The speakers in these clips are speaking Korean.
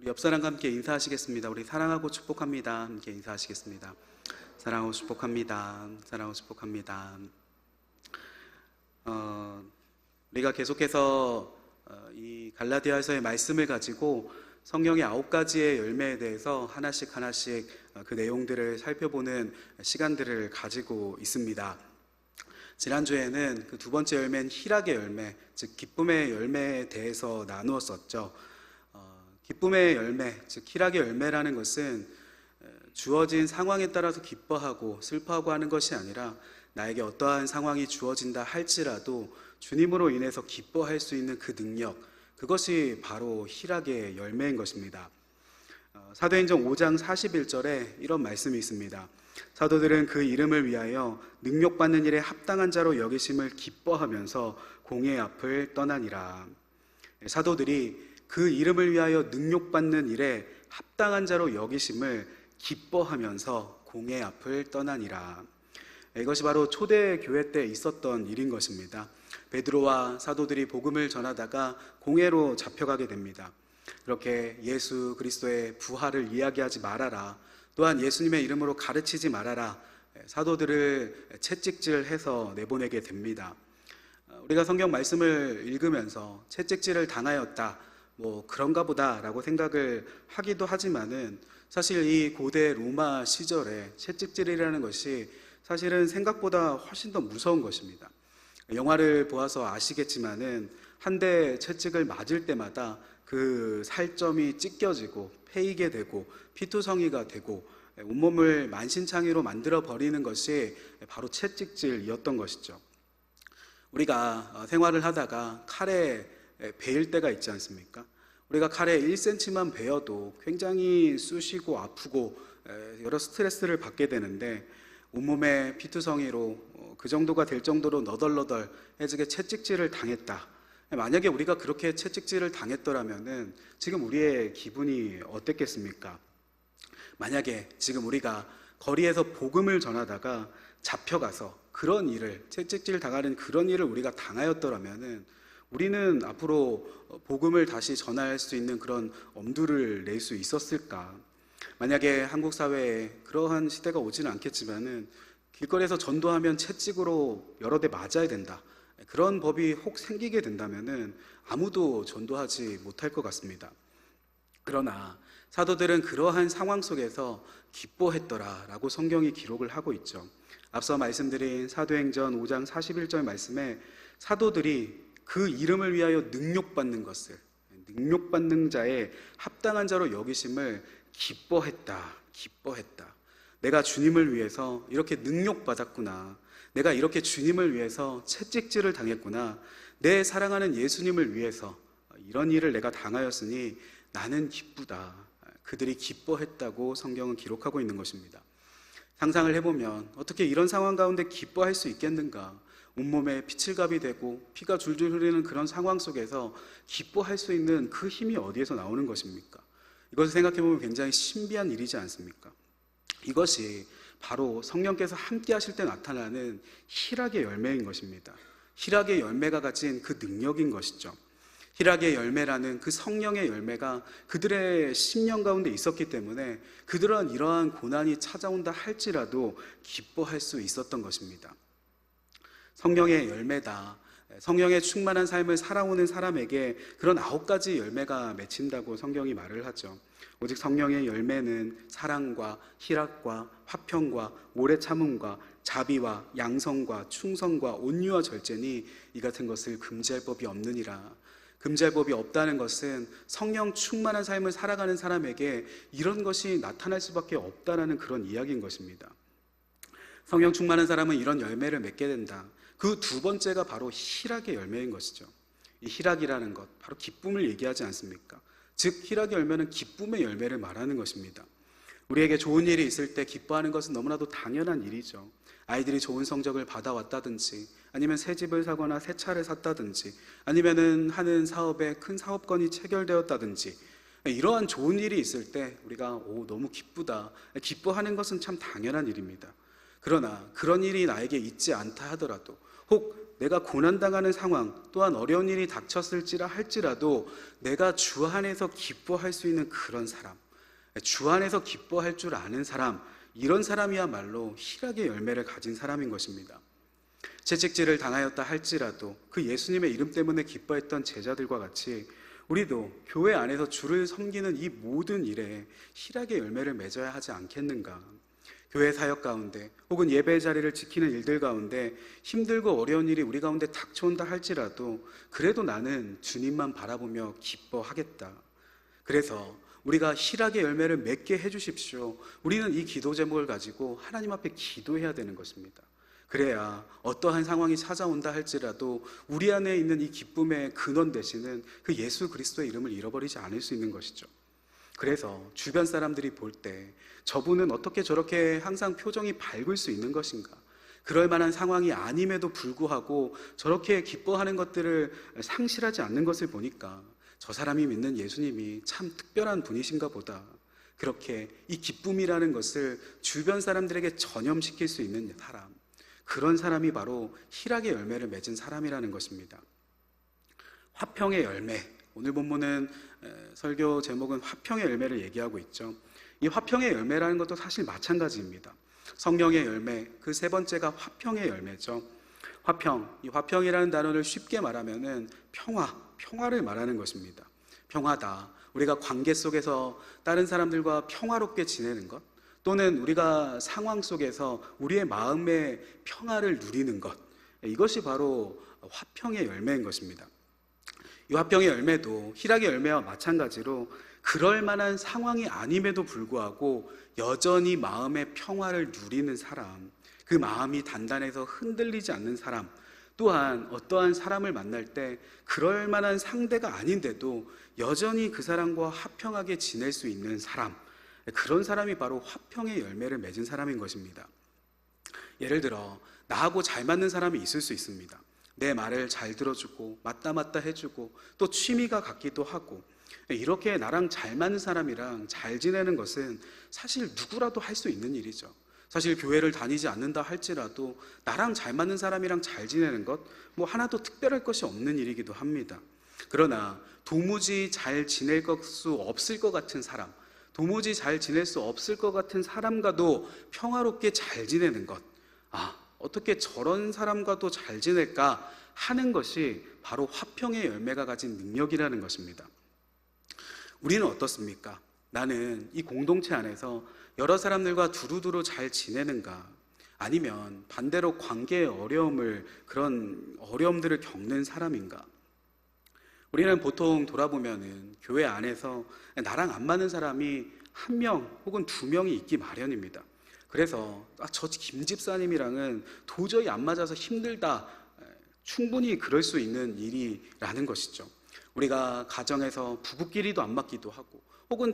우리 옆 사람과 함께 인사하시겠습니다. 우리 사랑하고 축복합니다. 함께 인사하시겠습니다. 사랑하고 축복합니다. 사랑하고 축복합니다. 우리가 계속해서 이 갈라디아서의 말씀을 가지고 성령의 9가지의 열매에 대해서 하나씩 그 내용들을 살펴보는 시간들을 가지고 있습니다. 지난주에는 그 두 번째 열매인 희락의 열매, 즉 기쁨의 열매에 대해서 나누었었죠. 기쁨의 열매, 즉 희락의 열매라는 것은 주어진 상황에 따라서 기뻐하고 슬퍼하고 하는 것이 아니라 나에게 어떠한 상황이 주어진다 할지라도 주님으로 인해서 기뻐할 수 있는 그 능력, 그것이 바로 희락의 열매인 것입니다. 사도행전 5장 41절에 이런 말씀이 있습니다. 사도들은 그 이름을 위하여 능력받는 일에 합당한 자로 여기심을 기뻐하면서 공의 앞을 떠나니라. 사도들이 그 이름을 위하여 능력받는 일에 합당한 자로 여기심을 기뻐하면서 공의 앞을 떠나니라. 이것이 바로 초대교회 때 있었던 일인 것입니다. 베드로와 사도들이 복음을 전하다가 공회로 잡혀가게 됩니다. 그렇게 예수 그리스도의 부활을 이야기하지 말아라, 또한 예수님의 이름으로 가르치지 말아라, 사도들을 채찍질해서 내보내게 됩니다. 우리가 성경 말씀을 읽으면서 채찍질을 당하였다, 그런가 보다라고 생각을 하기도 하지만은 사실 이 고대 로마 시절에 채찍질이라는 것이 사실은 생각보다 훨씬 더 무서운 것입니다. 영화를 보아서 아시겠지만은 한 대 채찍을 맞을 때마다 그 살점이 찢겨지고 패이게 되고 피투성이가 되고 온몸을 만신창이로 만들어 버리는 것이 바로 채찍질이었던 것이죠. 우리가 생활을 하다가 칼에 베일 때가 있지 않습니까? 우리가 칼에 1cm만 베어도 굉장히 쑤시고 아프고 여러 스트레스를 받게 되는데, 온몸에 피투성이로 그 정도가 될 정도로 너덜너덜해지게 채찍질을 당했다. 만약에 우리가 그렇게 채찍질을 당했더라면은 지금 우리의 기분이 어땠겠습니까? 만약에 지금 우리가 거리에서 복음을 전하다가 잡혀가서 그런 일을, 채찍질 당하는 그런 일을 우리가 당하였더라면은 우리는 앞으로 복음을 다시 전할 수 있는 그런 엄두를 낼 수 있었을까? 만약에 한국 사회에 그러한 시대가 오지는 않겠지만은 길거리에서 전도하면 채찍으로 여러 대 맞아야 된다, 그런 법이 혹 생기게 된다면은 아무도 전도하지 못할 것 같습니다. 그러나 사도들은 그러한 상황 속에서 기뻐했더라라고 성경이 기록을 하고 있죠. 앞서 말씀드린 사도행전 5장 41절 말씀에 사도들이 그 이름을 위하여 능력받는 것을, 능력받는 자의 합당한 자로 여기심을 기뻐했다. 내가 주님을 위해서 이렇게 능력받았구나, 내가 이렇게 주님을 위해서 채찍질을 당했구나, 내 사랑하는 예수님을 위해서 이런 일을 내가 당하였으니 나는 기쁘다. 그들이 기뻐했다고 성경은 기록하고 있는 것입니다. 상상을 해보면 어떻게 이런 상황 가운데 기뻐할 수 있겠는가? 온몸에 피칠갑이 되고 피가 줄줄 흐르는 그런 상황 속에서 기뻐할 수 있는 그 힘이 어디에서 나오는 것입니까? 이것을 생각해보면 굉장히 신비한 일이지 않습니까? 이것이 바로 성령께서 함께 하실 때 나타나는 희락의 열매인 것입니다. 희락의 열매가 가진 그 능력인 것이죠. 희락의 열매라는 그 성령의 열매가 그들의 심령 가운데 있었기 때문에 그들은 이러한 고난이 찾아온다 할지라도 기뻐할 수 있었던 것입니다. 성령의 열매다, 성령의 충만한 삶을 살아오는 사람에게 그런 9가지 열매가 맺힌다고 성경이 말을 하죠. 오직 성령의 열매는 사랑과 희락과 화평과 오래 참음과 자비와 양성과 충성과 온유와 절제니 이 같은 것을 금지할 법이 없느니라. 금지할 법이 없다는 것은 성령 충만한 삶을 살아가는 사람에게 이런 것이 나타날 수밖에 없다라는 그런 이야기인 것입니다. 성령 충만한 사람은 이런 열매를 맺게 된다. 그 두 번째가 바로 희락의 열매인 것이죠. 이 희락이라는 것, 바로 기쁨을 얘기하지 않습니까? 즉 희락의 열매는 기쁨의 열매를 말하는 것입니다. 우리에게 좋은 일이 있을 때 기뻐하는 것은 너무나도 당연한 일이죠. 아이들이 좋은 성적을 받아왔다든지, 아니면 새 집을 사거나 새 차를 샀다든지, 아니면은 하는 사업에 큰 사업건이 체결되었다든지, 이러한 좋은 일이 있을 때 우리가 너무 기쁘다, 기뻐하는 것은 참 당연한 일입니다. 그러나 그런 일이 나에게 있지 않다 하더라도, 혹 내가 고난당하는 상황, 또한 어려운 일이 닥쳤을지라 할지라도 내가 주 안에서 기뻐할 수 있는 그런 사람, 주 안에서 기뻐할 줄 아는 사람, 이런 사람이야말로 희락의 열매를 가진 사람인 것입니다. 채찍질을 당하였다 할지라도 그 예수님의 이름 때문에 기뻐했던 제자들과 같이 우리도 교회 안에서 주를 섬기는 이 모든 일에 희락의 열매를 맺어야 하지 않겠는가? 교회 사역 가운데 혹은 예배 자리를 지키는 일들 가운데 힘들고 어려운 일이 우리 가운데 닥쳐온다 할지라도 그래도 나는 주님만 바라보며 기뻐하겠다. 그래서 우리가 희락의 열매를 맺게 해주십시오. 우리는 이 기도 제목을 가지고 하나님 앞에 기도해야 되는 것입니다. 그래야 어떠한 상황이 찾아온다 할지라도 우리 안에 있는 이 기쁨의 근원 되시는 그 예수 그리스도의 이름을 잃어버리지 않을 수 있는 것이죠. 그래서 주변 사람들이 볼 때 저분은 어떻게 저렇게 항상 표정이 밝을 수 있는 것인가? 그럴 만한 상황이 아님에도 불구하고 저렇게 기뻐하는 것들을 상실하지 않는 것을 보니까 저 사람이 믿는 예수님이 참 특별한 분이신가 보다. 그렇게 이 기쁨이라는 것을 주변 사람들에게 전염시킬 수 있는 사람, 그런 사람이 바로 희락의 열매를 맺은 사람이라는 것입니다. 화평의 열매, 오늘 본문은 설교 제목은 화평의 열매를 얘기하고 있죠. 이 화평의 열매라는 것도 사실 마찬가지입니다. 성령의 열매, 그 세 번째가 화평의 열매죠. 화평, 이 화평이라는 단어를 쉽게 말하면은 평화를 말하는 것입니다. 평화다, 우리가 관계 속에서 다른 사람들과 평화롭게 지내는 것, 또는 우리가 상황 속에서 우리의 마음의 평화를 누리는 것, 이것이 바로 화평의 열매인 것입니다. 이 화평의 열매도 희락의 열매와 마찬가지로 그럴 만한 상황이 아님에도 불구하고 여전히 마음의 평화를 누리는 사람, 그 마음이 단단해서 흔들리지 않는 사람, 또한 어떠한 사람을 만날 때 그럴 만한 상대가 아닌데도 여전히 그 사람과 화평하게 지낼 수 있는 사람, 그런 사람이 바로 화평의 열매를 맺은 사람인 것입니다. 예를 들어 나하고 잘 맞는 사람이 있을 수 있습니다. 내 말을 잘 들어주고 맞다 해주고 또 취미가 같기도 하고, 이렇게 나랑 잘 맞는 사람이랑 잘 지내는 것은 사실 누구라도 할 수 있는 일이죠. 사실 교회를 다니지 않는다 할지라도 나랑 잘 맞는 사람이랑 잘 지내는 것, 하나도 특별할 것이 없는 일이기도 합니다. 그러나 도무지 잘 지낼 수 없을 것 같은 사람, 도무지 잘 지낼 수 없을 것 같은 사람과도 평화롭게 잘 지내는 것, 어떻게 저런 사람과도 잘 지낼까 하는 것이 바로 화평의 열매가 가진 능력이라는 것입니다. 우리는 어떻습니까? 나는 이 공동체 안에서 여러 사람들과 두루두루 잘 지내는가? 아니면 반대로 관계의 그런 어려움들을 겪는 사람인가? 우리는 보통 돌아보면은 교회 안에서 나랑 안 맞는 사람이 한 명 혹은 두 명이 있기 마련입니다. 그래서 저 김 집사님이랑은 도저히 안 맞아서 힘들다, 충분히 그럴 수 있는 일이라는 것이죠. 우리가 가정에서 부부끼리도 안 맞기도 하고 혹은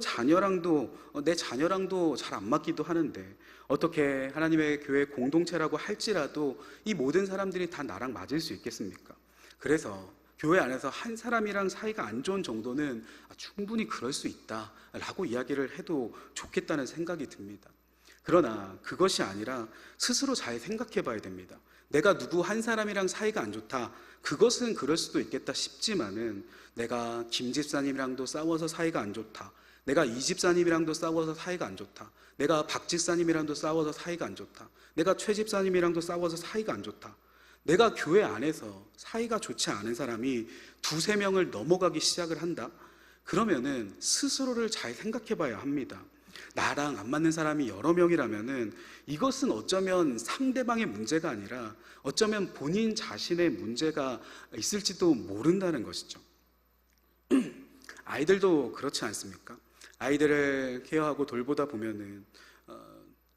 내 자녀랑도 잘 안 맞기도 하는데 어떻게 하나님의 교회 공동체라고 할지라도 이 모든 사람들이 다 나랑 맞을 수 있겠습니까? 그래서 교회 안에서 한 사람이랑 사이가 안 좋은 정도는 충분히 그럴 수 있다라고 이야기를 해도 좋겠다는 생각이 듭니다. 그러나 그것이 아니라 스스로 잘 생각해 봐야 됩니다. 내가 누구 한 사람이랑 사이가 안 좋다, 그것은 그럴 수도 있겠다 싶지만은 내가 김 집사님이랑도 싸워서 사이가 안 좋다, 내가 이 집사님이랑도 싸워서 사이가 안 좋다, 내가 박 집사님이랑도 싸워서 사이가 안 좋다, 내가 최 집사님이랑도 싸워서 사이가 안 좋다, 내가 교회 안에서 사이가 좋지 않은 사람이 두세 명을 넘어가기 시작을 한다? 그러면은 스스로를 잘 생각해 봐야 합니다. 나랑 안 맞는 사람이 여러 명이라면은 이것은 어쩌면 상대방의 문제가 아니라 어쩌면 본인 자신의 문제가 있을지도 모른다는 것이죠. 아이들도 그렇지 않습니까? 아이들을 케어하고 돌보다 보면은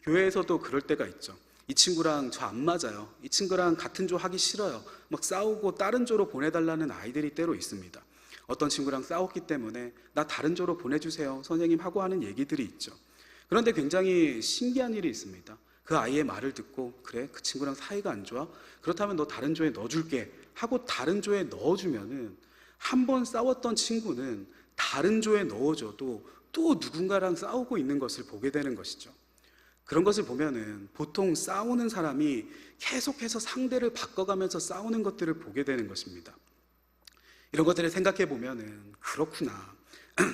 교회에서도 그럴 때가 있죠. 이 친구랑 저 안 맞아요, 이 친구랑 같은 조 하기 싫어요, 막 싸우고 다른 조로 보내달라는 아이들이 때로 있습니다. 어떤 친구랑 싸웠기 때문에 나 다른 조로 보내주세요 선생님 하고 하는 얘기들이 있죠. 그런데 굉장히 신기한 일이 있습니다. 그 아이의 말을 듣고 그래, 그 친구랑 사이가 안 좋아? 그렇다면 너 다른 조에 넣어줄게 하고 다른 조에 넣어주면은 한 번 싸웠던 친구는 다른 조에 넣어줘도 또 누군가랑 싸우고 있는 것을 보게 되는 것이죠. 그런 것을 보면은 보통 싸우는 사람이 계속해서 상대를 바꿔가면서 싸우는 것들을 보게 되는 것입니다. 이런 것들을 생각해 보면은 그렇구나.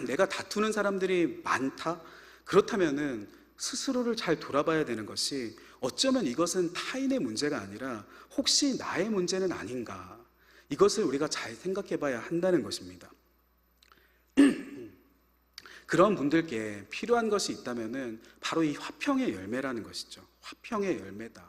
내가 다투는 사람들이 많다? 그렇다면은 스스로를 잘 돌아봐야 되는 것이, 어쩌면 이것은 타인의 문제가 아니라 혹시 나의 문제는 아닌가? 이것을 우리가 잘 생각해 봐야 한다는 것입니다. 그런 분들께 필요한 것이 있다면은 바로 이 화평의 열매라는 것이죠. 화평의 열매다.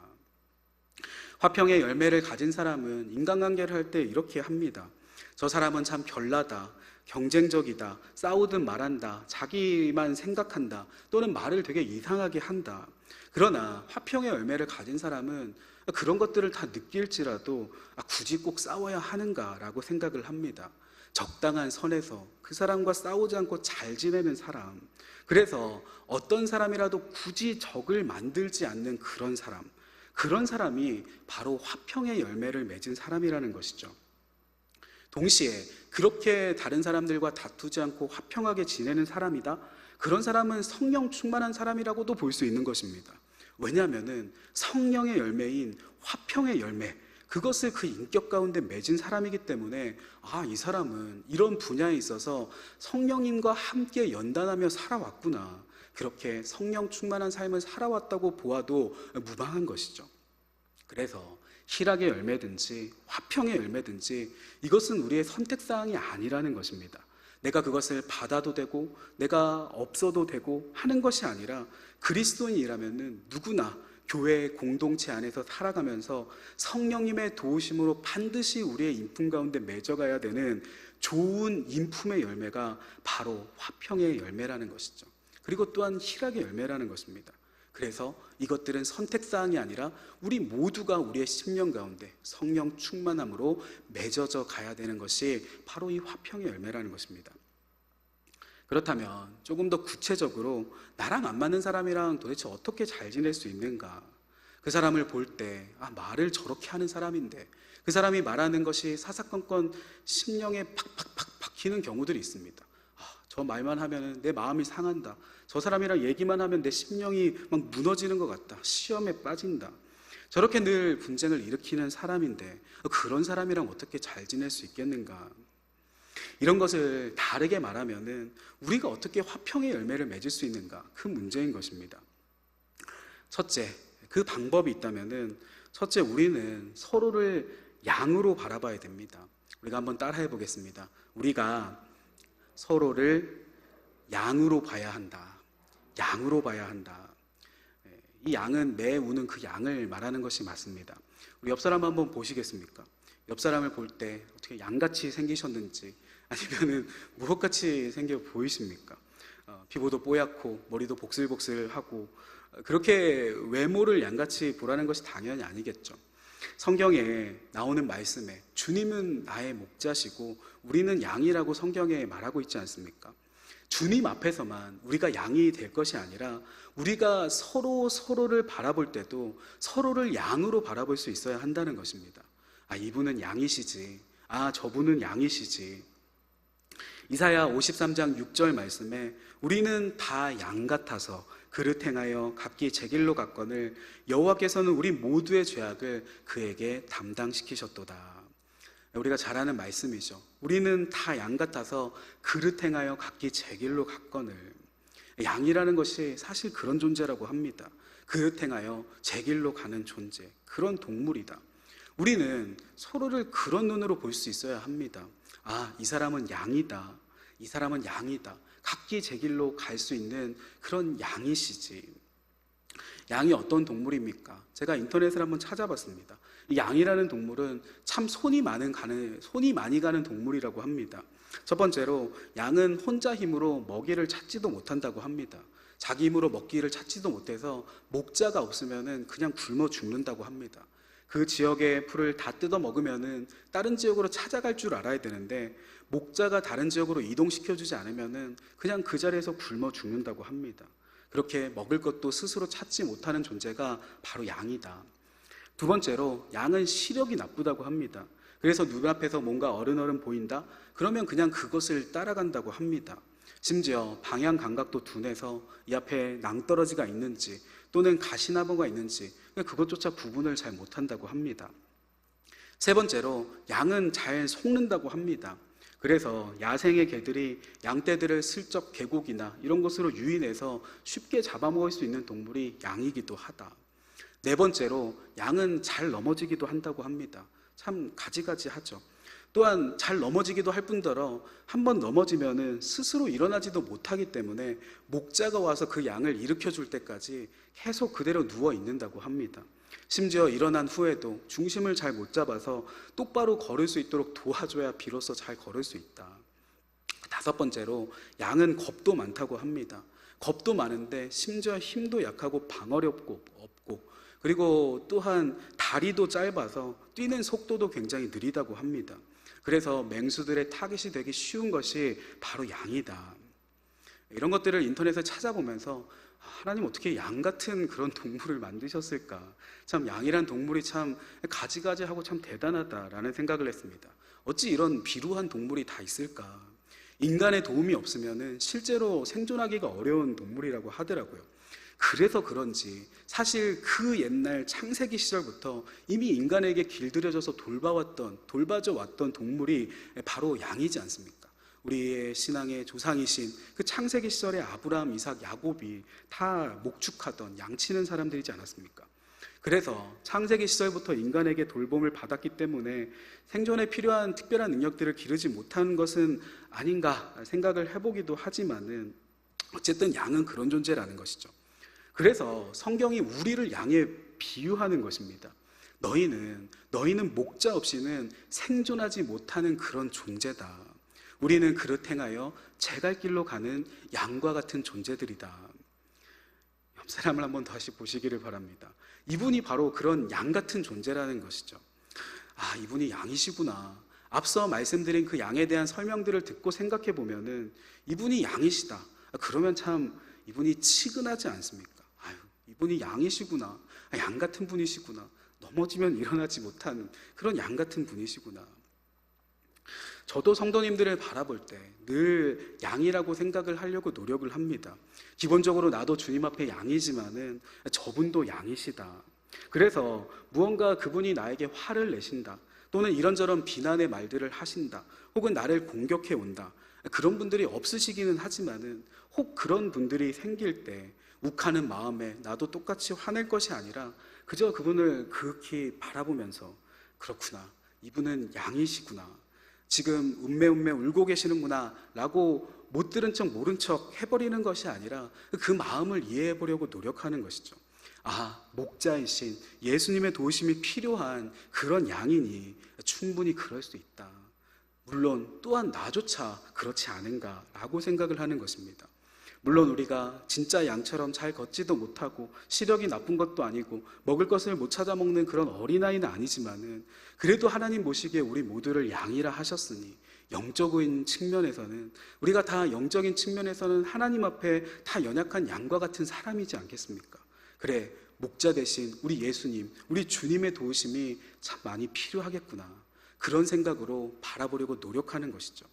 화평의 열매를 가진 사람은 인간관계를 할 때 이렇게 합니다. 저 사람은 참 별나다, 경쟁적이다, 싸우든 말한다, 자기만 생각한다, 또는 말을 되게 이상하게 한다. 그러나 화평의 열매를 가진 사람은 그런 것들을 다 느낄지라도 굳이 꼭 싸워야 하는가라고 생각을 합니다. 적당한 선에서 그 사람과 싸우지 않고 잘 지내는 사람, 그래서 어떤 사람이라도 굳이 적을 만들지 않는 그런 사람이 바로 화평의 열매를 맺은 사람이라는 것이죠. 동시에 그렇게 다른 사람들과 다투지 않고 화평하게 지내는 사람이다? 그런 사람은 성령 충만한 사람이라고도 볼 수 있는 것입니다. 왜냐하면 성령의 열매인 화평의 열매, 그것을 그 인격 가운데 맺은 사람이기 때문에 이 사람은 이런 분야에 있어서 성령님과 함께 연단하며 살아왔구나, 그렇게 성령 충만한 삶을 살아왔다고 보아도 무방한 것이죠. 그래서 희락의 열매든지 화평의 열매든지 이것은 우리의 선택사항이 아니라는 것입니다. 내가 그것을 받아도 되고 내가 없어도 되고 하는 것이 아니라, 그리스도인이라면 누구나 교회의 공동체 안에서 살아가면서 성령님의 도우심으로 반드시 우리의 인품 가운데 맺어가야 되는 좋은 인품의 열매가 바로 화평의 열매라는 것이죠. 그리고 또한 희락의 열매라는 것입니다. 그래서 이것들은 선택사항이 아니라 우리 모두가 우리의 심령 가운데 성령 충만함으로 맺어져 가야 되는 것이 바로 이 화평의 열매라는 것입니다. 그렇다면 조금 더 구체적으로 나랑 안 맞는 사람이랑 도대체 어떻게 잘 지낼 수 있는가? 그 사람을 볼 때 말을 저렇게 하는 사람인데 그 사람이 말하는 것이 사사건건 심령에 팍팍팍 박히는 경우들이 있습니다. 저 말만 하면 내 마음이 상한다, 저 사람이랑 얘기만 하면 내 심령이 막 무너지는 것 같다, 시험에 빠진다, 저렇게 늘 분쟁을 일으키는 사람인데 그런 사람이랑 어떻게 잘 지낼 수 있겠는가? 이런 것을 다르게 말하면은 우리가 어떻게 화평의 열매를 맺을 수 있는가, 그 문제인 것입니다. 첫째, 그 방법이 있다면은 첫째, 우리는 서로를 양으로 바라봐야 됩니다. 우리가 한번 따라해 보겠습니다. 우리가 서로를 양으로 봐야 한다. 양으로 봐야 한다. 이 양은 매 우는 그 양을 말하는 것이 맞습니다. 우리 옆 사람 한번 보시겠습니까? 옆 사람을 볼 때 어떻게 양같이 생기셨는지, 아니면은 무엇같이 생겨 보이십니까? 피부도 뽀얗고 머리도 복슬복슬하고, 그렇게 외모를 양같이 보라는 것이 당연히 아니겠죠. 성경에 나오는 말씀에 주님은 나의 목자시고 우리는 양이라고 성경에 말하고 있지 않습니까? 주님 앞에서만 우리가 양이 될 것이 아니라 우리가 서로를 바라볼 때도 서로를 양으로 바라볼 수 있어야 한다는 것입니다. 이분은 양이시지, 저분은 양이시지. 이사야 53장 6절 말씀에 우리는 다 양 같아서 그릇 행하여 각기 제 길로 갔거늘 여호와께서는 우리 모두의 죄악을 그에게 담당시키셨도다. 우리가 잘 아는 말씀이죠. 우리는 다 양 같아서 그릇 행하여 각기 제 길로 갔거늘. 양이라는 것이 사실 그런 존재라고 합니다. 그릇 행하여 제 길로 가는 존재, 그런 동물이다. 우리는 서로를 그런 눈으로 볼 수 있어야 합니다. 이 사람은 양이다, 이 사람은 양이다, 각기 제 길로 갈 수 있는 그런 양이시지. 양이 어떤 동물입니까? 제가 인터넷을 한번 찾아봤습니다. 이 양이라는 동물은 참 손이 많이 가는 동물이라고 합니다. 첫 번째로 양은 혼자 힘으로 먹이를 찾지도 못한다고 합니다. 자기 힘으로 먹기를 찾지도 못해서 목자가 없으면 그냥 굶어 죽는다고 합니다. 그 지역의 풀을 다 뜯어 먹으면 다른 지역으로 찾아갈 줄 알아야 되는데 목자가 다른 지역으로 이동시켜주지 않으면 그냥 그 자리에서 굶어 죽는다고 합니다. 그렇게 먹을 것도 스스로 찾지 못하는 존재가 바로 양이다. 두 번째로 양은 시력이 나쁘다고 합니다. 그래서 눈앞에서 뭔가 어른어른 보인다? 그러면 그냥 그것을 따라간다고 합니다. 심지어 방향 감각도 둔해서 이 앞에 낭떠러지가 있는지 또는 가시나무가 있는지 그것조차 구분을 잘 못한다고 합니다. 세 번째로 양은 잘 속는다고 합니다. 그래서 야생의 개들이 양떼들을 슬쩍 계곡이나 이런 곳으로 유인해서 쉽게 잡아먹을 수 있는 동물이 양이기도 하다. 네 번째로 양은 잘 넘어지기도 한다고 합니다. 참 가지가지하죠. 또한 잘 넘어지기도 할 뿐더러 한번 넘어지면은 스스로 일어나지도 못하기 때문에 목자가 와서 그 양을 일으켜 줄 때까지 계속 그대로 누워 있는다고 합니다. 심지어 일어난 후에도 중심을 잘 못 잡아서 똑바로 걸을 수 있도록 도와줘야 비로소 잘 걸을 수 있다. 다섯 번째로 양은 겁도 많다고 합니다. 겁도 많은데 심지어 힘도 약하고 방어력도 없고, 그리고 또한 다리도 짧아서 뛰는 속도도 굉장히 느리다고 합니다. 그래서 맹수들의 타깃이 되기 쉬운 것이 바로 양이다. 이런 것들을 인터넷에 찾아보면서 하나님 어떻게 양 같은 그런 동물을 만드셨을까? 참 양이란 동물이 참 가지가지하고 참 대단하다라는 생각을 했습니다. 어찌 이런 비루한 동물이 다 있을까? 인간의 도움이 없으면 실제로 생존하기가 어려운 동물이라고 하더라고요. 그래서 그런지 사실 그 옛날 창세기 시절부터 이미 인간에게 길들여져서 돌봐져 왔던 동물이 바로 양이지 않습니까? 우리의 신앙의 조상이신 그 창세기 시절의 아브라함, 이삭, 야곱이 다 목축하던 양치는 사람들이지 않았습니까? 그래서 창세기 시절부터 인간에게 돌봄을 받았기 때문에 생존에 필요한 특별한 능력들을 기르지 못한 것은 아닌가 생각을 해보기도 하지만은 어쨌든 양은 그런 존재라는 것이죠. 그래서 성경이 우리를 양에 비유하는 것입니다. 너희는 목자 없이는 생존하지 못하는 그런 존재다. 우리는 그릇 행하여 제갈 길로 가는 양과 같은 존재들이다. 옆 사람을 한번 다시 보시기를 바랍니다. 이분이 바로 그런 양 같은 존재라는 것이죠. 아, 이분이 양이시구나. 앞서 말씀드린 그 양에 대한 설명들을 듣고 생각해 보면은 이분이 양이시다. 그러면 참 이분이 치근하지 않습니까? 아유, 이분이 양이시구나. 양 같은 분이시구나. 넘어지면 일어나지 못하는 그런 양 같은 분이시구나. 저도 성도님들을 바라볼 때 늘 양이라고 생각을 하려고 노력을 합니다. 기본적으로 나도 주님 앞에 양이지만은 저분도 양이시다. 그래서 무언가 그분이 나에게 화를 내신다, 또는 이런저런 비난의 말들을 하신다, 혹은 나를 공격해 온다, 그런 분들이 없으시기는 하지만은 혹 그런 분들이 생길 때 욱하는 마음에 나도 똑같이 화낼 것이 아니라 그저 그분을 극히 바라보면서 그렇구나, 이분은 양이시구나, 지금 음메 울고 계시는구나 라고 못 들은 척 모른 척 해버리는 것이 아니라 그 마음을 이해해 보려고 노력하는 것이죠. 아, 목자이신 예수님의 도우심이 필요한 그런 양이니 충분히 그럴 수 있다. 물론 또한 나조차 그렇지 않은가 라고 생각을 하는 것입니다. 물론 우리가 진짜 양처럼 잘 걷지도 못하고 시력이 나쁜 것도 아니고 먹을 것을 못 찾아 먹는 그런 어린아이는 아니지만은 그래도 하나님 보시기에 우리 모두를 양이라 하셨으니 영적인 측면에서는 우리가 다 영적인 측면에서는 하나님 앞에 다 연약한 양과 같은 사람이지 않겠습니까? 그래, 목자 대신 우리 예수님, 우리 주님의 도우심이 참 많이 필요하겠구나, 그런 생각으로 바라보려고 노력하는 것이죠.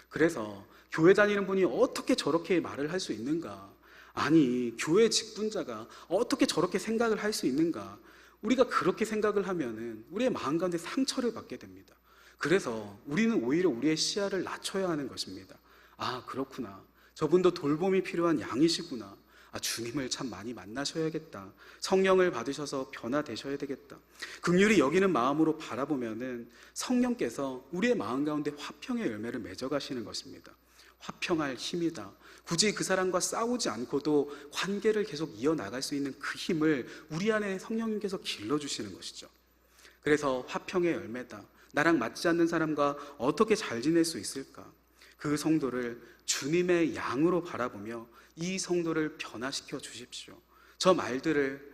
그래서 교회 다니는 분이 어떻게 저렇게 말을 할 수 있는가? 아니, 교회 직분자가 어떻게 저렇게 생각을 할 수 있는가? 우리가 그렇게 생각을 하면은 우리의 마음 가운데 상처를 받게 됩니다. 그래서 우리는 오히려 우리의 시야를 낮춰야 하는 것입니다. 아, 그렇구나. 저분도 돌봄이 필요한 양이시구나. 아, 주님을 참 많이 만나셔야겠다. 성령을 받으셔서 변화되셔야 되겠다. 긍휼히 여기는 마음으로 바라보면은 성령께서 우리의 마음 가운데 화평의 열매를 맺어가시는 것입니다. 화평할 힘이다. 굳이 그 사람과 싸우지 않고도 관계를 계속 이어나갈 수 있는 그 힘을 우리 안에 성령님께서 길러주시는 것이죠. 그래서 화평의 열매다. 나랑 맞지 않는 사람과 어떻게 잘 지낼 수 있을까? 그 성도를 주님의 양으로 바라보며 이 성도를 변화시켜 주십시오. 저 말들을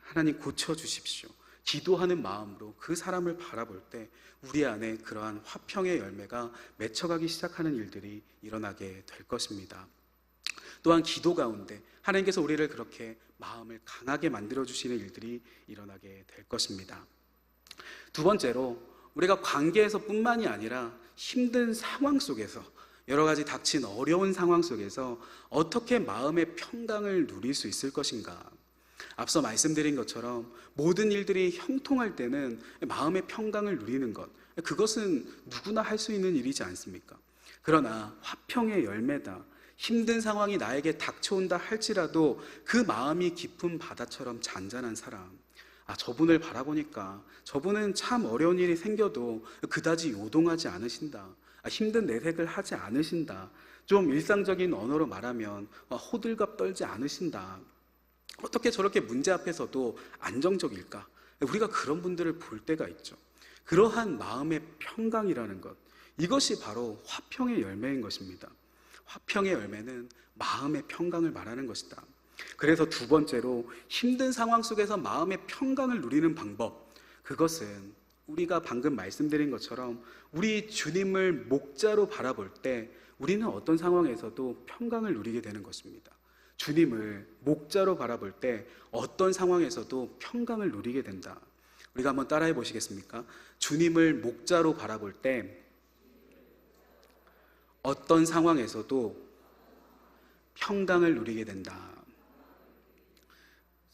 하나님 고쳐 주십시오. 기도하는 마음으로 그 사람을 바라볼 때 우리 안에 그러한 화평의 열매가 맺혀가기 시작하는 일들이 일어나게 될 것입니다. 또한 기도 가운데 하나님께서 우리를 그렇게 마음을 강하게 만들어 주시는 일들이 일어나게 될 것입니다. 두 번째로, 우리가 관계에서 뿐만이 아니라 힘든 상황 속에서, 여러 가지 닥친 어려운 상황 속에서 어떻게 마음의 평강을 누릴 수 있을 것인가? 앞서 말씀드린 것처럼 모든 일들이 형통할 때는 마음의 평강을 누리는 것, 그것은 누구나 할 수 있는 일이지 않습니까? 그러나 화평의 열매다, 힘든 상황이 나에게 닥쳐온다 할지라도 그 마음이 깊은 바다처럼 잔잔한 사람, 저분을 바라보니까 저분은 참 어려운 일이 생겨도 그다지 요동하지 않으신다, 힘든 내색을 하지 않으신다, 좀 일상적인 언어로 말하면 호들갑 떨지 않으신다, 어떻게 저렇게 문제 앞에서도 안정적일까? 우리가 그런 분들을 볼 때가 있죠. 그러한 마음의 평강이라는 것, 이것이 바로 화평의 열매인 것입니다. 화평의 열매는 마음의 평강을 말하는 것이다. 그래서 두 번째로 힘든 상황 속에서 마음의 평강을 누리는 방법, 그것은 우리가 방금 말씀드린 것처럼 우리 주님을 목자로 바라볼 때 우리는 어떤 상황에서도 평강을 누리게 되는 것입니다. 주님을 목자로 바라볼 때 어떤 상황에서도 평강을 누리게 된다. 우리가 한번 따라해 보시겠습니까? 주님을 목자로 바라볼 때 어떤 상황에서도 평강을 누리게 된다.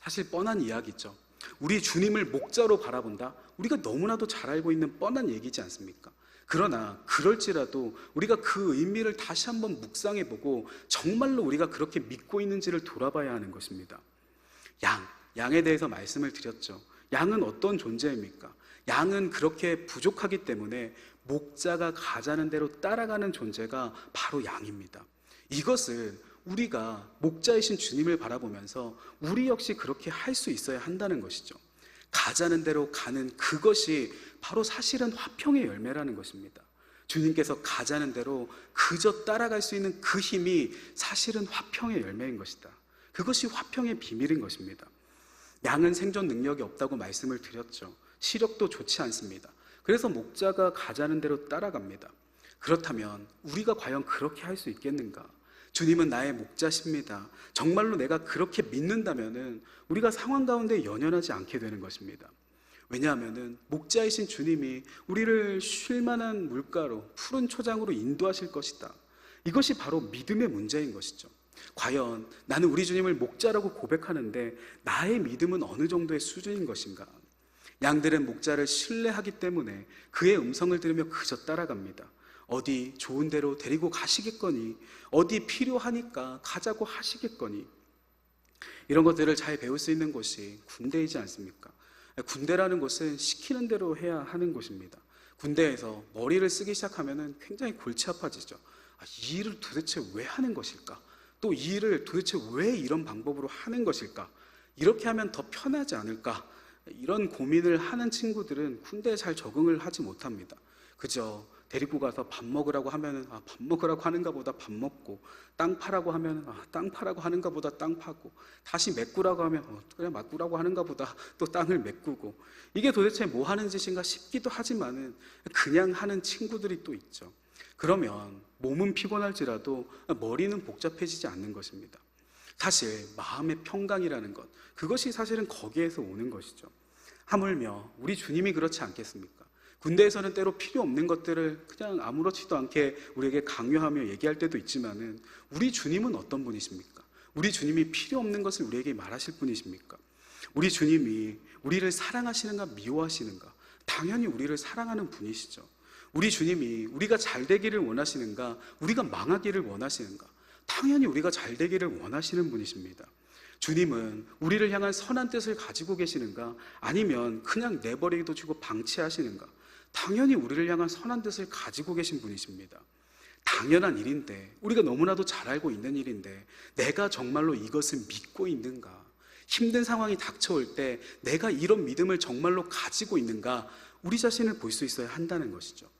사실 뻔한 이야기죠. 우리 주님을 목자로 바라본다? 우리가 너무나도 잘 알고 있는 뻔한 얘기지 않습니까? 그러나 그럴지라도 우리가 그 의미를 다시 한번 묵상해보고 정말로 우리가 그렇게 믿고 있는지를 돌아봐야 하는 것입니다. 양에 대해서 말씀을 드렸죠. 양은 어떤 존재입니까? 양은 그렇게 부족하기 때문에 목자가 가자는 대로 따라가는 존재가 바로 양입니다. 이것을 우리가 목자이신 주님을 바라보면서 우리 역시 그렇게 할 수 있어야 한다는 것이죠. 가자는 대로 가는 그것이 바로 사실은 화평의 열매라는 것입니다. 주님께서 가자는 대로 그저 따라갈 수 있는 그 힘이 사실은 화평의 열매인 것이다. 그것이 화평의 비밀인 것입니다. 양은 생존 능력이 없다고 말씀을 드렸죠. 시력도 좋지 않습니다. 그래서 목자가 가자는 대로 따라갑니다. 그렇다면 우리가 과연 그렇게 할 수 있겠는가? 주님은 나의 목자십니다. 정말로 내가 그렇게 믿는다면은 우리가 상황 가운데 연연하지 않게 되는 것입니다. 왜냐하면은 목자이신 주님이 우리를 쉴 만한 물가로, 푸른 초장으로 인도하실 것이다. 이것이 바로 믿음의 문제인 것이죠. 과연 나는 우리 주님을 목자라고 고백하는데 나의 믿음은 어느 정도의 수준인 것인가? 양들은 목자를 신뢰하기 때문에 그의 음성을 들으며 그저 따라갑니다. 어디 좋은 데로 데리고 가시겠거니, 어디 필요하니까 가자고 하시겠거니, 이런 것들을 잘 배울 수 있는 곳이 군대이지 않습니까? 군대라는 것은 시키는 대로 해야 하는 곳입니다. 군대에서 머리를 쓰기 시작하면 굉장히 골치 아파지죠. 이 일을 도대체 왜 하는 것일까? 또 이 일을 도대체 왜 이런 방법으로 하는 것일까? 이렇게 하면 더 편하지 않을까? 이런 고민을 하는 친구들은 군대에 잘 적응을 하지 못합니다. 그저 데리고 가서 밥 먹으라고 하면은 밥 먹으라고 하는가 보다 밥 먹고, 땅 파라고 하면은 땅 파라고 하는가 보다 땅 파고, 다시 메꾸라고 하면 그냥 메꾸라고 하는가 보다 또 땅을 메꾸고, 이게 도대체 뭐 하는 짓인가 싶기도 하지만은 그냥 하는 친구들이 또 있죠. 그러면 몸은 피곤할지라도 머리는 복잡해지지 않는 것입니다. 사실 마음의 평강이라는 것, 그것이 사실은 거기에서 오는 것이죠. 하물며 우리 주님이 그렇지 않겠습니까? 군대에서는 때로 필요 없는 것들을 그냥 아무렇지도 않게 우리에게 강요하며 얘기할 때도 있지만은 우리 주님은 어떤 분이십니까? 우리 주님이 필요 없는 것을 우리에게 말하실 분이십니까? 우리 주님이 우리를 사랑하시는가 미워하시는가? 당연히 우리를 사랑하는 분이시죠. 우리 주님이 우리가 잘 되기를 원하시는가? 우리가 망하기를 원하시는가? 당연히 우리가 잘 되기를 원하시는 분이십니다. 주님은 우리를 향한 선한 뜻을 가지고 계시는가? 아니면 그냥 내버리기도 주고 방치하시는가? 당연히 우리를 향한 선한 뜻을 가지고 계신 분이십니다. 당연한 일인데, 우리가 너무나도 잘 알고 있는 일인데 내가 정말로 이것을 믿고 있는가? 힘든 상황이 닥쳐올 때 내가 이런 믿음을 정말로 가지고 있는가? 우리 자신을 볼 수 있어야 한다는 것이죠.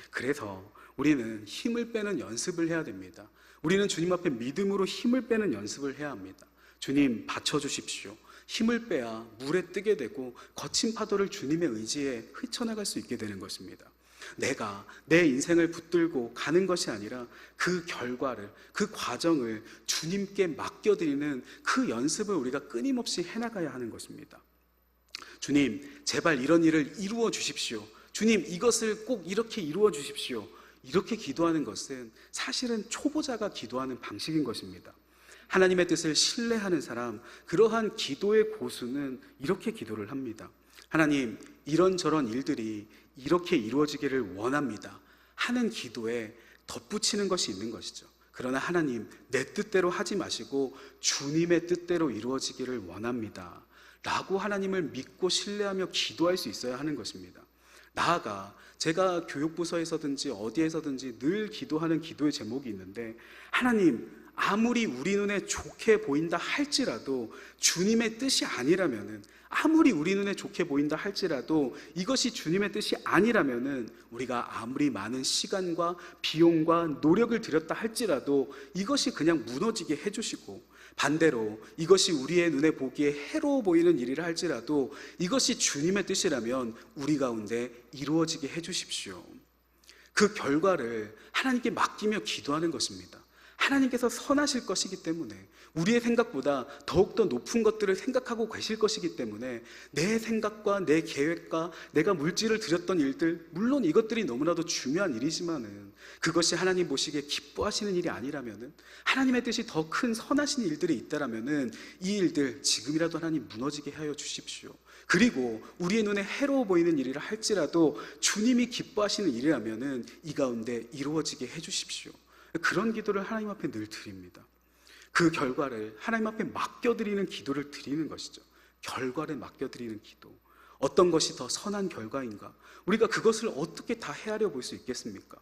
그래서 우리는 힘을 빼는 연습을 해야 됩니다. 우리는 주님 앞에 믿음으로 힘을 빼는 연습을 해야 합니다. 주님 받쳐주십시오. 힘을 빼야 물에 뜨게 되고 거친 파도를 주님의 의지에 헤쳐나갈 수 있게 되는 것입니다. 내가 내 인생을 붙들고 가는 것이 아니라 그 결과를, 그 과정을 주님께 맡겨드리는 그 연습을 우리가 끊임없이 해나가야 하는 것입니다. 주님, 제발 이런 일을 이루어 주십시오. 주님, 이것을 꼭 이렇게 이루어 주십시오. 이렇게 기도하는 것은 사실은 초보자가 기도하는 방식인 것입니다. 하나님의 뜻을 신뢰하는 사람, 그러한 기도의 고수는 이렇게 기도를 합니다. 하나님, 이런저런 일들이 이렇게 이루어지기를 원합니다 하는 기도에 덧붙이는 것이 있는 것이죠. 그러나 하나님, 내 뜻대로 하지 마시고 주님의 뜻대로 이루어지기를 원합니다 라고 하나님을 믿고 신뢰하며 기도할 수 있어야 하는 것입니다. 나아가 제가 교육부서에서든지 어디에서든지 늘 기도하는 기도의 제목이 있는데, 하나님, 아무리 우리 눈에 좋게 보인다 할지라도 주님의 뜻이 아니라면은, 아무리 우리 눈에 좋게 보인다 할지라도 이것이 주님의 뜻이 아니라면은 우리가 아무리 많은 시간과 비용과 노력을 들였다 할지라도 이것이 그냥 무너지게 해주시고, 반대로 이것이 우리의 눈에 보기에 해로워 보이는 일이라 할지라도 이것이 주님의 뜻이라면 우리 가운데 이루어지게 해주십시오. 그 결과를 하나님께 맡기며 기도하는 것입니다. 하나님께서 선하실 것이기 때문에, 우리의 생각보다 더욱더 높은 것들을 생각하고 계실 것이기 때문에 내 생각과 내 계획과 내가 물질을 들였던 일들, 물론 이것들이 너무나도 중요한 일이지만은 그것이 하나님 보시기에 기뻐하시는 일이 아니라면은, 하나님의 뜻이 더 큰 선하신 일들이 있다라면은 이 일들 지금이라도 하나님 무너지게 하여 주십시오. 그리고 우리의 눈에 해로워 보이는 일이라 할지라도 주님이 기뻐하시는 일이라면은 이 가운데 이루어지게 해주십시오. 그런 기도를 하나님 앞에 늘 드립니다. 그 결과를 하나님 앞에 맡겨드리는 기도를 드리는 것이죠. 결과를 맡겨드리는 기도. 어떤 것이 더 선한 결과인가? 우리가 그것을 어떻게 다 헤아려 볼 수 있겠습니까?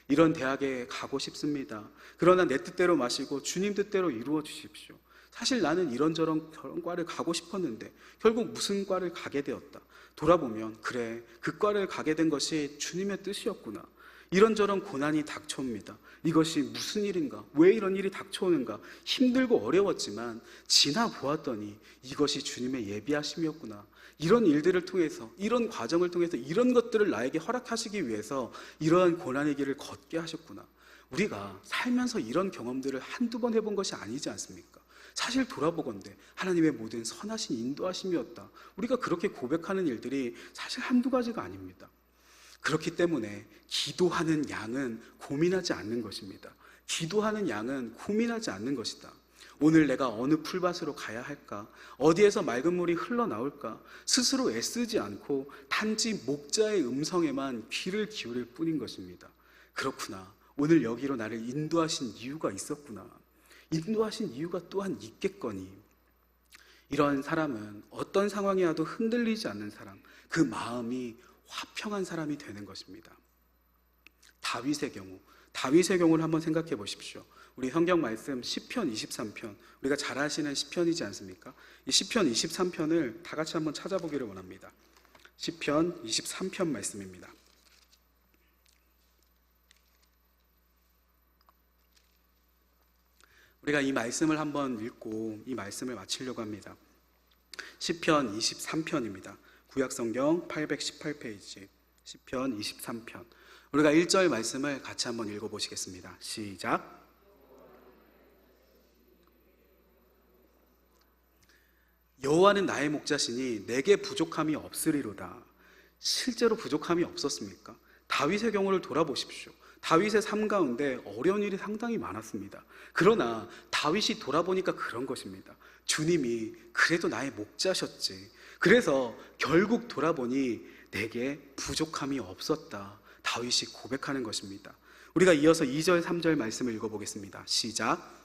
이런 대학에 가고 싶습니다. 그러나 내 뜻대로 마시고 주님 뜻대로 이루어 주십시오. 사실 나는 이런저런 과를 가고 싶었는데 결국 무슨 과를 가게 되었다. 돌아보면 그래, 그 과를 가게 된 것이 주님의 뜻이었구나. 이런저런 고난이 닥쳐옵니다. 이것이 무슨 일인가? 왜 이런 일이 닥쳐오는가? 힘들고 어려웠지만 지나 보았더니 이것이 주님의 예비하심이었구나. 이런 일들을 통해서, 이런 과정을 통해서 이런 것들을 나에게 허락하시기 위해서 이러한 고난의 길을 걷게 하셨구나. 우리가 살면서 이런 경험들을 한두 번 해본 것이 아니지 않습니까? 사실 돌아보건대 하나님의 모든 선하신 인도하심이었다. 우리가 그렇게 고백하는 일들이 사실 한두 가지가 아닙니다. 그렇기 때문에 기도하는 양은 고민하지 않는 것입니다. 기도하는 양은 고민하지 않는 것이다. 오늘 내가 어느 풀밭으로 가야 할까? 어디에서 맑은 물이 흘러나올까? 스스로 애쓰지 않고 단지 목자의 음성에만 귀를 기울일 뿐인 것입니다. 그렇구나. 오늘 여기로 나를 인도하신 이유가 있었구나. 인도하신 이유가 또한 있겠거니. 이런 사람은 어떤 상황이 와도 흔들리지 않는 사람, 그 마음이 화평한 사람이 되는 것입니다. 다윗의 경우를 한번 생각해 보십시오. 우리 성경 말씀 시편 23편, 우리가 잘 아시는 시편이지 않습니까? 이 시편 23편을 다 같이 한번 찾아보기를 원합니다. 시편 23편 말씀입니다. 우리가 이 말씀을 한번 읽고 이 말씀을 마치려고 합니다. 시편 23편입니다. 구약성경 818페이지 시편 23편. 우리가 1절 말씀을 같이 한번 읽어보시겠습니다. 시작. 여호와는 나의 목자시니 내게 부족함이 없으리로다. 실제로 부족함이 없었습니까? 다윗의 경우를 돌아보십시오. 다윗의 삶 가운데 어려운 일이 상당히 많았습니다. 그러나 다윗이 돌아보니까 그런 것입니다. 주님이 그래도 나의 목자셨지. 그래서 결국 돌아보니 내게 부족함이 없었다. 다윗이 고백하는 것입니다. 우리가 이어서 2절, 3절 말씀을 읽어보겠습니다. 시작.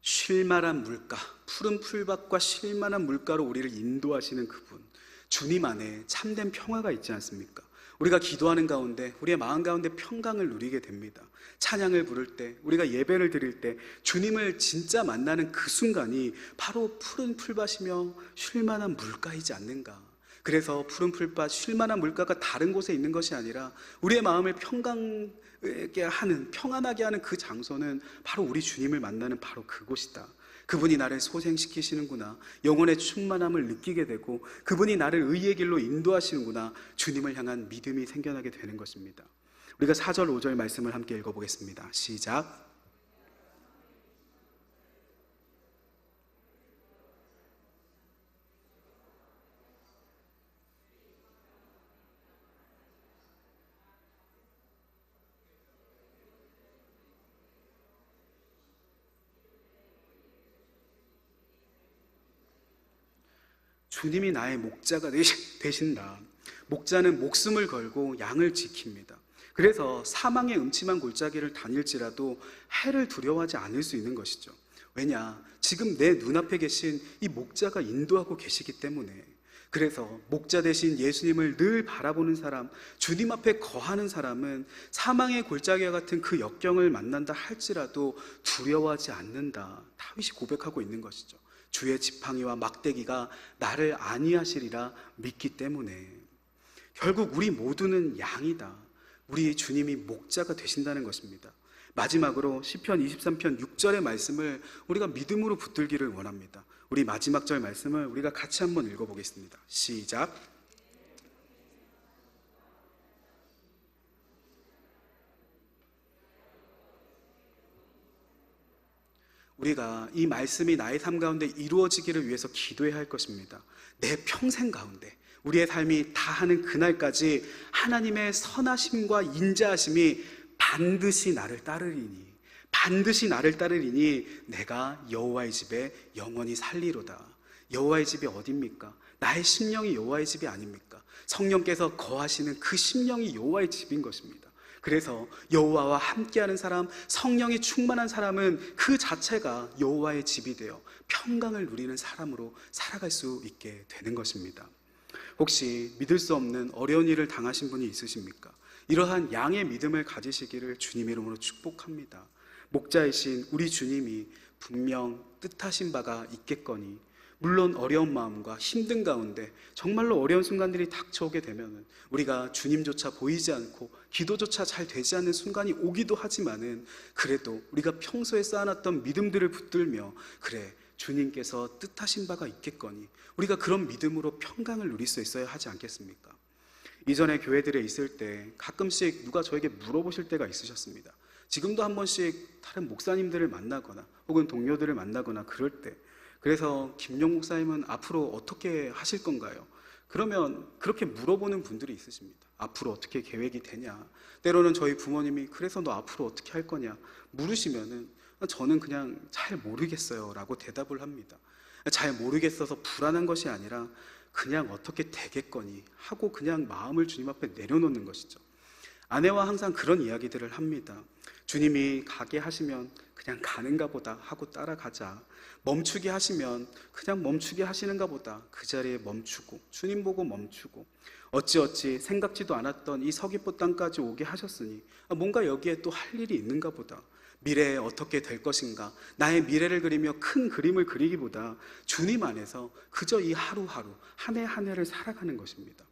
쉴만한 물가, 푸른 풀밭과 쉴만한 물가로 우리를 인도하시는 그분, 주님 안에 참된 평화가 있지 않습니까? 우리가 기도하는 가운데 우리의 마음 가운데 평강을 누리게 됩니다. 찬양을 부를 때, 우리가 예배를 드릴 때 주님을 진짜 만나는 그 순간이 바로 푸른 풀밭이며 쉴만한 물가이지 않는가. 그래서 푸른 풀밭, 쉴만한 물가가 다른 곳에 있는 것이 아니라 우리의 마음을 평강하게 하는, 평안하게 하는 그 장소는 바로 우리 주님을 만나는 바로 그곳이다. 그분이 나를 소생시키시는구나. 영혼의 충만함을 느끼게 되고 그분이 나를 의의 길로 인도하시는구나. 주님을 향한 믿음이 생겨나게 되는 것입니다. 우리가 4절, 5절 말씀을 함께 읽어보겠습니다. 시작. 주님이 나의 목자가 되신다. 목자는 목숨을 걸고 양을 지킵니다. 그래서 사망의 음침한 골짜기를 다닐지라도 해를 두려워하지 않을 수 있는 것이죠. 왜냐? 지금 내 눈앞에 계신 이 목자가 인도하고 계시기 때문에. 그래서 목자 대신 예수님을 늘 바라보는 사람, 주님 앞에 거하는 사람은 사망의 골짜기와 같은 그 역경을 만난다 할지라도 두려워하지 않는다. 다윗이 고백하고 있는 것이죠. 주의 지팡이와 막대기가 나를 안위하시리라 믿기 때문에. 결국 우리 모두는 양이다. 우리 주님이 목자가 되신다는 것입니다. 마지막으로 시편 23편 6절의 말씀을 우리가 믿음으로 붙들기를 원합니다. 우리 마지막 절 말씀을 우리가 같이 한번 읽어보겠습니다. 시작. 우리가 이 말씀이 나의 삶 가운데 이루어지기를 위해서 기도해야 할 것입니다. 내 평생 가운데 우리의 삶이 다하는 그날까지 하나님의 선하심과 인자하심이 반드시 나를 따르리니 내가 여호와의 집에 영원히 살리로다. 여호와의 집이 어디입니까? 나의 심령이 여호와의 집이 아닙니까? 성령께서 거하시는 그 심령이 여호와의 집인 것입니다. 그래서 여호와와 함께하는 사람, 성령이 충만한 사람은 그 자체가 여호와의 집이 되어 평강을 누리는 사람으로 살아갈 수 있게 되는 것입니다. 혹시 믿을 수 없는 어려운 일을 당하신 분이 있으십니까? 이러한 양의 믿음을 가지시기를 주님의 이름으로 축복합니다. 목자이신 우리 주님이 분명 뜻하신 바가 있겠거니, 물론 어려운 마음과 힘든 가운데 정말로 어려운 순간들이 닥쳐오게 되면 우리가 주님조차 보이지 않고 기도조차 잘 되지 않는 순간이 오기도 하지만은, 그래도 우리가 평소에 쌓아놨던 믿음들을 붙들며 그래 주님께서 뜻하신 바가 있겠거니 우리가 그런 믿음으로 평강을 누릴 수 있어야 하지 않겠습니까? 이전에 교회들에 있을 때 가끔씩 누가 저에게 물어보실 때가 있으셨습니다. 지금도 한 번씩 다른 목사님들을 만나거나 혹은 동료들을 만나거나 그럴 때, 그래서 김용 목사님은 앞으로 어떻게 하실 건가요? 그러면 그렇게 물어보는 분들이 있으십니다. 앞으로 어떻게 계획이 되냐? 때로는 저희 부모님이 그래서 너 앞으로 어떻게 할 거냐 물으시면은 저는 그냥 잘 모르겠어요 라고 대답을 합니다. 잘 모르겠어서 불안한 것이 아니라 그냥 어떻게 되겠거니 하고 그냥 마음을 주님 앞에 내려놓는 것이죠. 아내와 항상 그런 이야기들을 합니다. 주님이 가게 하시면 그냥 가는가 보다 하고 따라가자. 멈추게 하시면 그냥 멈추게 하시는가 보다 그 자리에 멈추고 주님 보고 멈추고, 어찌어찌 생각지도 않았던 이 서귀포 땅까지 오게 하셨으니 뭔가 여기에 또 할 일이 있는가 보다. 미래에 어떻게 될 것인가, 나의 미래를 그리며 큰 그림을 그리기보다 주님 안에서 그저 이 하루하루 한 해 한 해를 살아가는 것입니다.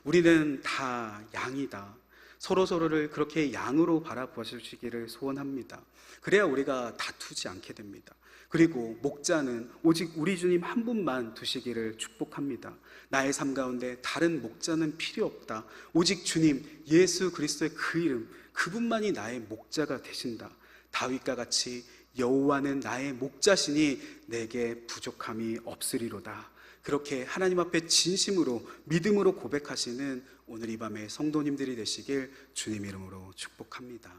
우리는 다 양이다. 서로서로를 그렇게 양으로 바라보시기를 소원합니다. 그래야 우리가 다투지 않게 됩니다. 그리고 목자는 오직 우리 주님 한 분만 두시기를 축복합니다. 나의 삶 가운데 다른 목자는 필요 없다. 오직 주님 예수 그리스도의 그 이름, 그분만이 나의 목자가 되신다. 다윗과 같이 여호와는 나의 목자시니 내게 부족함이 없으리로다. 그렇게 하나님 앞에 진심으로 믿음으로 고백하시는 오늘 이 밤의 성도님들이 되시길 주님 이름으로 축복합니다.